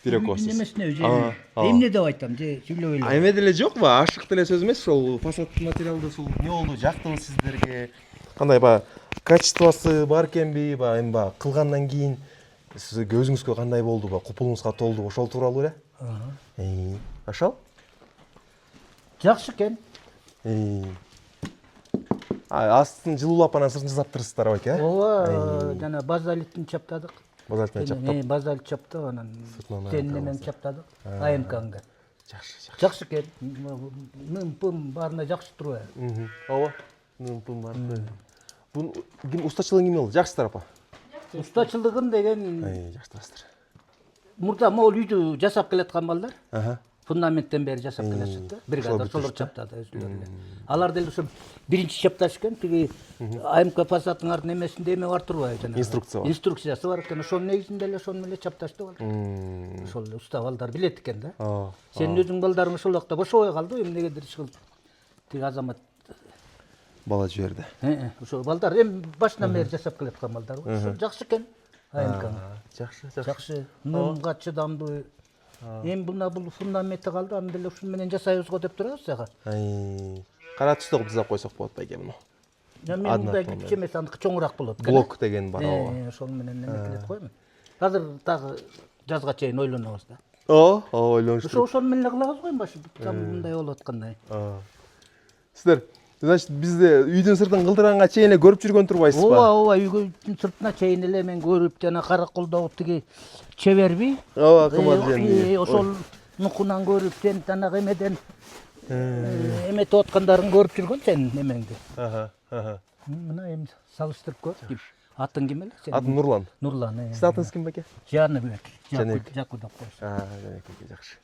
бирок болсуз. Немесине өзү. Эмне деп айтам, же сүйлөп эле. Эме деле жок ба? Ашык деле сөз эмес, ошол фасад материалды сул эмне болду, жактыбы сиздерге? Кандай ба качествосы бар экенби, ба эми ба кылгандан кийин сиз көзүңүзгө кандай болду ба? Купулуңузга толду, ошол тууралуу эле? Ошол? Жакшы экен. Астын жылуулап анан сыртын жасаптырсыздар беке, Ооба, жана базалиттин чаптадык. Базалтын чаптап. Базалит чаптап, анан Сыртынан теннемен чаптадык. АМК-га. Жакшы. Жакшы экен. Нымпым баарына жакшы турбайбы? Ооба. Нымпым бар. Бун ким устачылыгы ким болду? Жакшысыздар апа? Устачылыгын деген Жакшы турасыздар. мурда могул үйдү жасап келаткан балдар. Фундаменттен бери жасап келешет да. Бригада ошолор чаптады өзүлөрү эле. Алар деле ошо биринчи чапташкан, тиги АМК фасадтын артында эмесинде эме бар турбайбы жана. Инструкция бар. Инструкциясы бар экен. Ошонун негизинде эле ошону эле чапташты балдар. Ошол эле уста балдар билет экен да. Сенин өзүң балдарың ошол убакта бошобой калды, эмнегедир иш кылып. Тиги азамат Бала жиберди. Ошол балдар эми башынан бери жасап келаткан балдар. Ошо жакшы экен. АМК. Жакшы. Нымга чыдамдуу. Эми бул фундаменти калды, аны деле ушун менен жасайбыз го деп турабыз ага. Кара түстө кылып жасап койсок болот байке муну. Мен мындай кичи эмес, андыкы чоңураак болот. Блок деген бар ооба. Ошол менен эме келет го эми. Азыр дагы жазга чейин ойлонобуз да. Ойлонуш. Ошол менен эле кылабыз го эми башы мындай болуп аткандай. Сиздер значит бизде үйдүн сыртын кылдырганга чейин эле көрүп жүргөн турбайсызбы? Ооба, үйгө сыртына чейин эле мен көрүп жана караколдогу тиги чеберби? Ооба, кымбат жени. Ошол нукунан көрүп сен жанагы эмеден эметип аткандарын көрүп жүргөн сен эмеңди. Мына эми салыштырып көр. Атың ким эле сен? Атым Нурлан. Нурлан. Сиздин атыңыз ким беке? Жаныбек. Жаныбек. Жаку деп коюш. Жаныбек, жакшы.